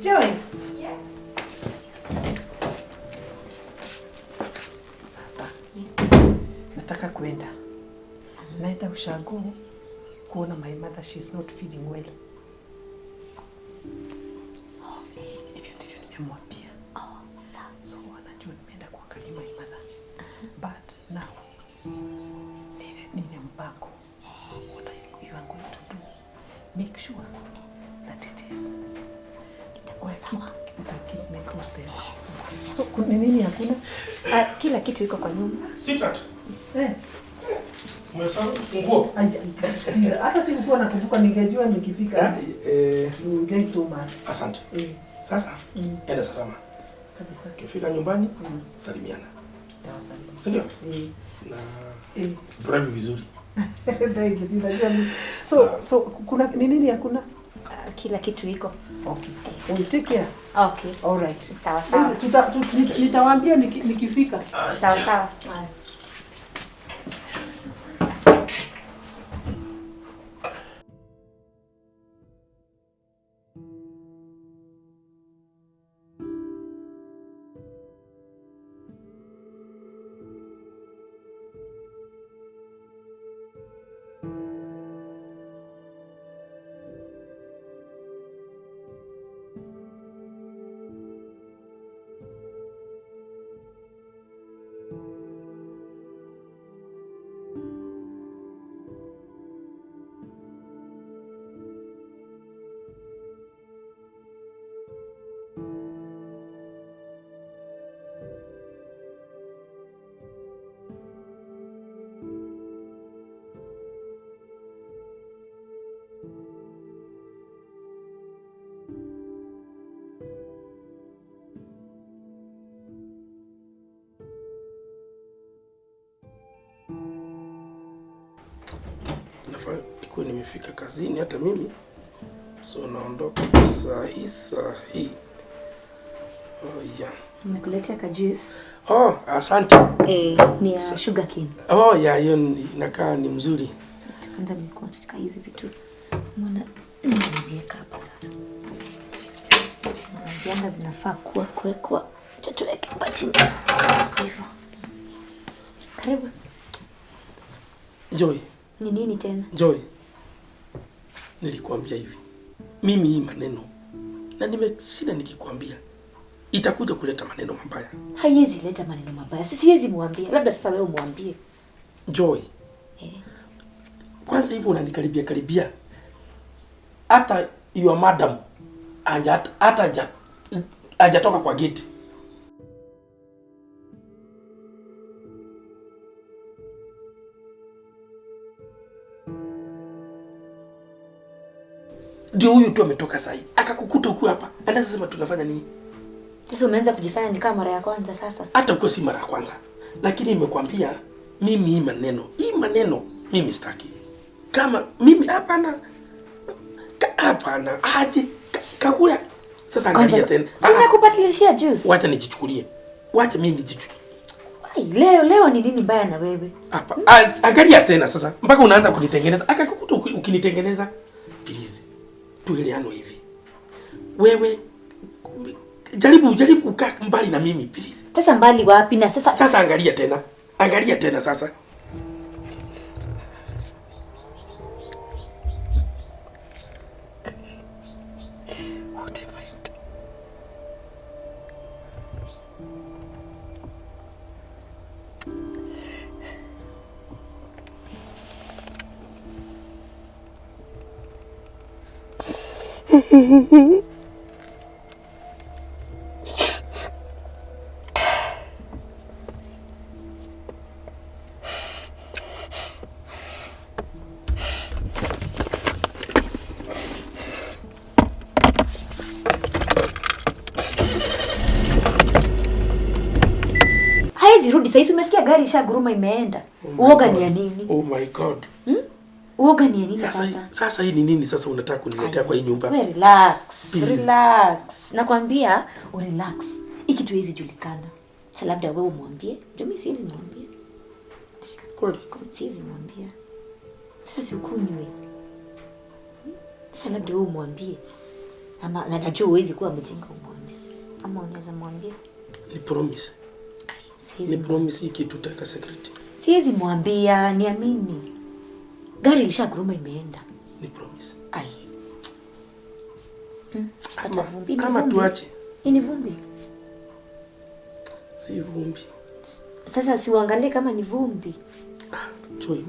Joy. Yeah. Sasa. Nataka kwenda. Naenda ushago kuona my mother, she's not feeling well. Hivyo ndivyo nimemwambia. So anajua nimeenda kuangalia my mother. But now, nile mpango. What you are going to do, make sure that it is. Itakuwa sawa. Keep me posted. So kuna nini hakuna? Kila kitu iko kwa nyumba. Sweetheart. Umesahau funguo? Hata sikuwa nakumbuka, ningejua nikifika. Thank so much. Asante. Sasa enda salama. Kabisa. Ukifika nyumbani salimiana. Sawa. Sindio? Na drive vizuri. Thank you. So kuna nini hakuna? Kila kitu iko. Okay. We'll take care. Okay. All right. Sawa. Nitawaambia nikifika. Sawa. Ikuwa nimefika kazini hata mimi. So naondoka saa hii. Oh yeah. Nimekuletea ka juice. Oh, asante. Ni ya sugar cane. Oh yeah, hiyo inakaa ni mzuri. Kwanza nilikuwa nataka hizi vitu. Mbona nimeziweka hapa sasa? Zianga zinafaa kuwekwa. Tuweke hapa chini. Hivyo. Karibu. Joy. Ni nini tena? Joy. Nilikwambia hivi. Mimi hii maneno na nimeshinda nikikwambia itakuja kuleta maneno mabaya. Haiwezi leta maneno mabaya. Siwezi muambie. Labda sasa wewe muambie. Joy. Kwanza hivi unanikaribia. Hata your madam hajatoka kwa gate. Ndio huyu tu ametoka sasa. Akakukuta huko hapa. Anaweza sema tunafanya nini? Sasa umeanza kujifanya ni kama mara ya kwanza sasa. Hata uko si mara ya kwanza. Lakini nimekwambia mimi hii maneno mimi sitaki. Kama mimi hapana. Aje Kagure. Sasa angalia tena. Sina kupatilishia juice. Wacha nijichukulie. Wacha mimi nijichukulie. Leo ni nini mbaya na wewe? Hapa. Angalia tena sasa. Mpaka unaanza kunitengeneza. Akakukuta ukinitengeneza. Please. Tueleane hivi. Wewe jaribu kukaa mbali na mimi please. Sasa mbali wapi na sasa? Sasa angalia tena sasa. Rudi sasa, umesikia gari ishaguruma imeenda. Uoga ni ya nini? Oh my God. Uoga ni ya nini sasa? Sasa hii ni nini sasa unataka kuniletea kwa hii nyumba? We relax. Nakwambia relax. Hiki tu hizi julikana. Sasa labda wewe umwambie. Ndio mimi siwezi mwambie. Kweli? Siwezi mwambia. Sasa si ukunywe. Sasa labda wewe umwambie. Ama najua huwezi kuwa mjinga umwambie. Ama unaweza mwambie? Ni promise. Ni promise hiki tutaka secret. Siwezi mwambia, niamini. Gari lishaguruma imeenda. Ni promise. Ai. Kama tuache. Ni vumbi. Si vumbi. Sasa siuangalie kama ni vumbi. Joy.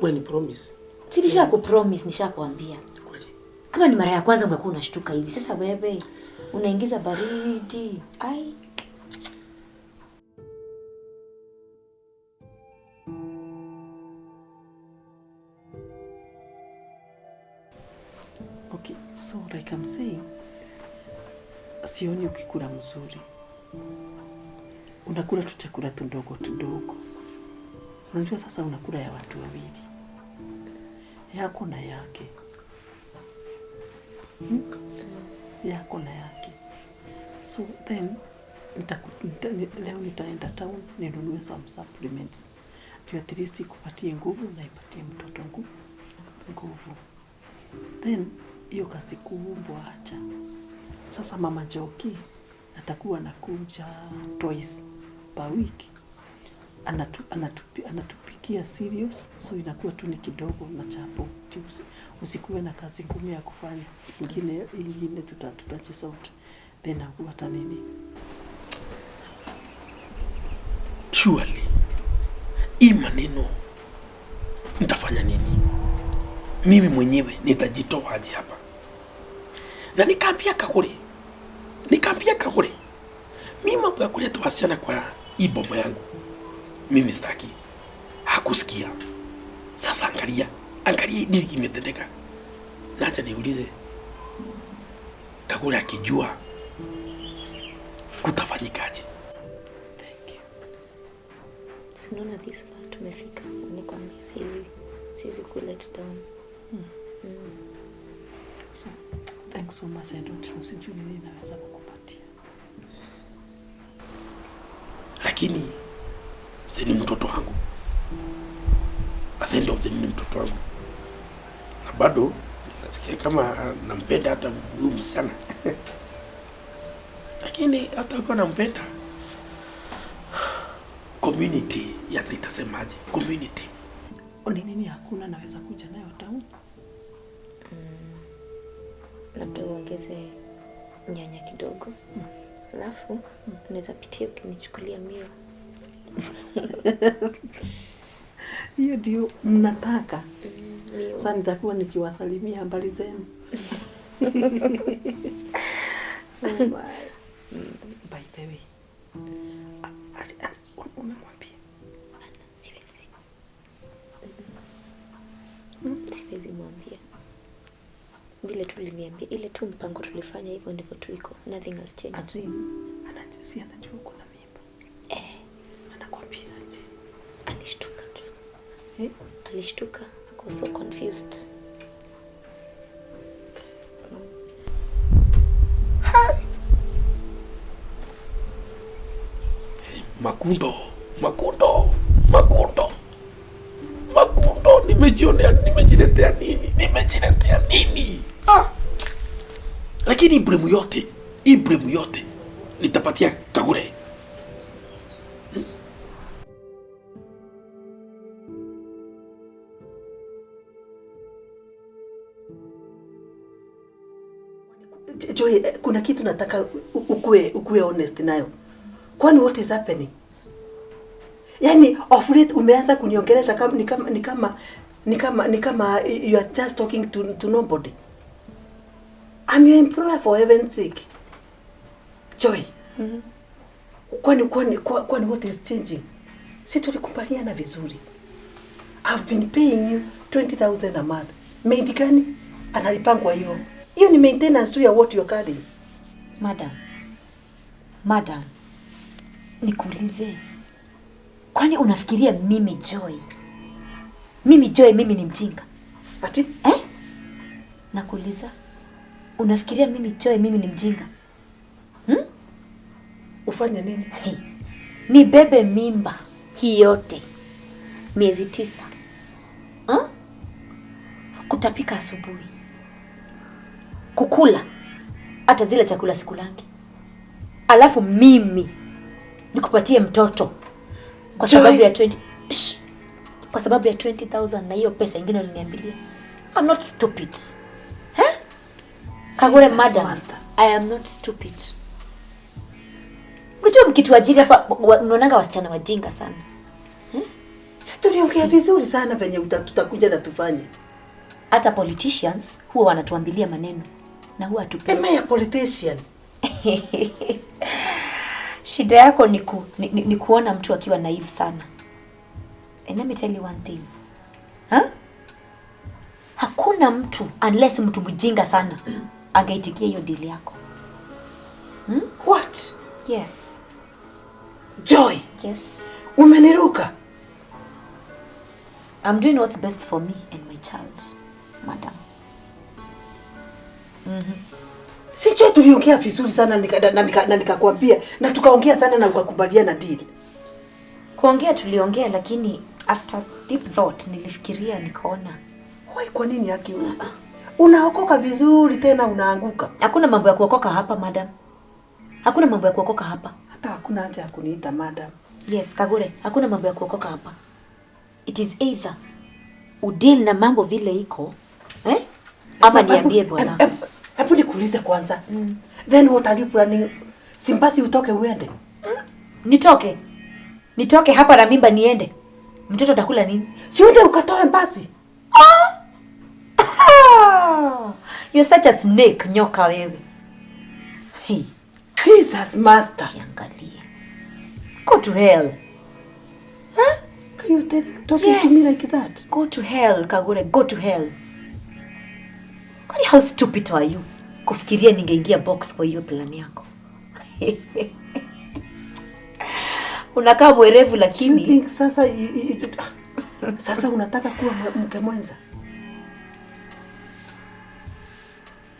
Wewe ni promise. Si nishakupromise, nishakwambia. Kweli. Kama ni mara ya kwanza ungekuwa unashtuka hivi. Sasa wewe unaingiza baridi. Ai. Okay, so like I'm saying, sioni ukikula mzuri. Unakula tu chakula tudogo. Unajua sasa unakula ya watu wawili. Yako na yake. Yako na yake. So then leo nitaenda town ninunue some supplements. To at least ikupatie nguvu na ipatie mtoto nguvu. Then hiyo kazi kubwa acha. Sasa mama Joki atakuwa anakuja twice per week. Anatupikia serious, so inakuwa tu ni kidogo na chapo. Usikuwe na kazi ngumu ya kufanya. Ingine tutajisort. Then hata nini? Surely. Hii maneno nitafanya nini? Mimi mwenyewe nitajitoa aje hapa. Na nikaambia Kagure. Mimi mambo ya kuleta wasichana kwa hii boma yangu. Mimi sitaki. Hakusikia. Sasa angalia nini kimetendeka. Na acha niulize. Kagure akijua kutafanyikaje? Thank you. Unaona this far tumefika. Nikwambia siwezi ku let down. So, thanks so much. I don't know sijui nini naweza kukupatia. Lakini si ni mtoto wangu. At the end of the day ni mtoto wangu. Na bado nasikia kama nampenda hata huyu msichana. Lakini hata kwa nampenda, community yata itasemaje? Community. Nini hakuna naweza kuja nayo town? Labda uongeze nyanya kidogo. Alafu unaweza pitia ukinichukulia mio. Hiyo ndio mnataka. Sasa nitakuwa nikiwasalimia habari zenu. By the way. Umemwambia? Siwezi mwambia. Vile tuliniambia ile tu mpango tulifanya hivyo ndivyo tuiko. Nothing has changed. Anajua uko na mimba. Anakwambia aje? Alishtuka tu. Alishtuka. Ako so confused. Makundo. Nimejiletea nini? Lakini Ibrahim yote nitapatia Kagure. Joy, kuna kitu nataka ukue honest nayo. Kwani what is happening? Yaani of late umeanza kuniongelesha kama ni kama you are just talking to nobody. I'm your employer for heaven's sake. Joy. Kwani what is changing? Si tulikubaliana vizuri. I've been paying you 20,000 a month. Maid gani analipangwa hivyo? Hiyo ni maintenance tu ya what you're carrying. Madam. Nikuulize. Kwani unafikiria mimi Joy mimi ni mjinga? Ati? Nakuuliza. Unafikiria mimi Joy mimi ni mjinga? Ufanye nini? Ni bebe mimba hii yote. Miezi 9. Kutapika asubuhi. kukula hata zile chakula sikulangi, alafu mimi nikupatie mtoto kwa sababu ya 20 kwa sababu ya 20,000 na hiyo pesa ingine uliniambilia. I'm not stupid. Kagure madam, master. I am not stupid. Unajua mkituajiri hapa unaonanga wasichana wajinga sana. Sisi tuliongea vizuri sana venye tutakuja na tufanye. Hata politicians huwa wanatuambilia maneno na huwa tupe. Am I a politician? Shida yako ni kuona mtu akiwa naive sana. And let me tell you one thing. Hakuna mtu unless mtu mjinga sana angeitikia hiyo deal yako. What? Yes. Joy. Yes. Umeniruka. I'm doing what's best for me and my child, madam. Sicho tuliongea vizuri sana nikakwambia na tukaongea sana na ukakubaliana deal. Kuongea tuliongea, lakini after deep thought nilifikiria nikaona, why, kwa nini yake unaokoka vizuri tena unaanguka? Hakuna mambo ya kuokoka hapa madam. Hakuna mambo ya kuokoka hapa. Hata hakuna haja ya kuniita madam. Yes, Kagure, hakuna mambo ya kuokoka hapa. It is either udeal na mambo vile iko, ama niambie bwana. Hapo nikuulize kwanza. Then what are you planning? Simpasi utoke uende. Nitoke hapa na mimba niende. Mtoto atakula nini? Si uende ukatoe mbasi. You're such a snake, nyoka wewe. Hey, Jesus master. Angalia. Go to hell. Can you talking to me like that? Go to hell, Kagure, go to hell. Kwani how stupid are you? Kufikiria ningeingia box kwa hiyo plan yako. Unakaa mwerevu lakini sasa unataka kuwa mke mwenza.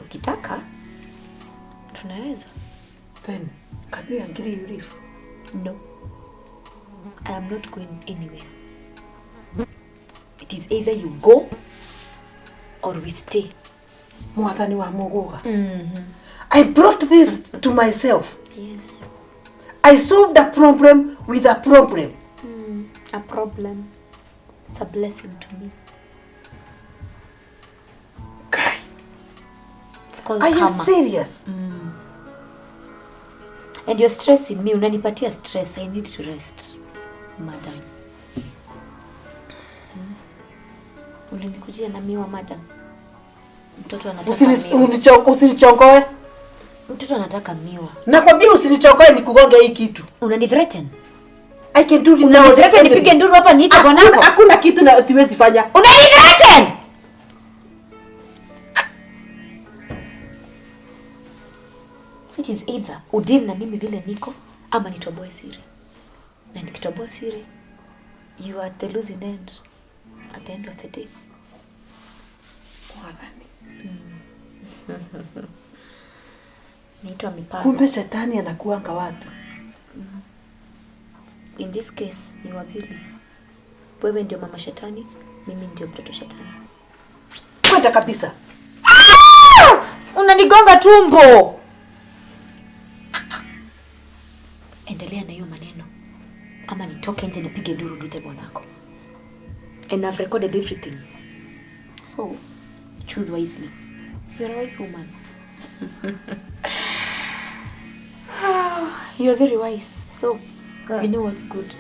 Ukitaka tunaweza. Then can we agree you leave? No. I am not going anywhere. It is either you go or we stay. Mwathani wa Mungu. I brought this to myself. Yes. I solved a problem with a problem. A problem. It's a blessing to me. Guy. It's called Are karma. you serious? And you're stressing me. Unanipatia stress. I need to rest, madam. Ulinikujia na miwa, madam. Mtoto anataka miwa. Usinichongoe. Mtoto anataka miwa. Nakwambia usinichongoe nikugonge hii kitu. Unanithreaten? I can do it now. Unanithreaten nipige nduru hapa niite bwanako? Hakuna kitu na siwezi fanya. Unanithreaten? Which is either udeal na mimi vile niko ama nitoboe siri. Na nikitoboa siri, you are at the losing end at the end of the day. Niitwa mipango. Kumbe shetani anakuanga watu. In this case ni wawili. Wewe ndio mama shetani, mimi ndio mtoto shetani. Kwenda kabisa. Unanigonga tumbo. Endelea na hiyo maneno. Ama nitoke nje nipige nduru niite bwanako. And I've recorded everything. So, choose wisely. You're a wise woman. You're very wise. So, you know what's good.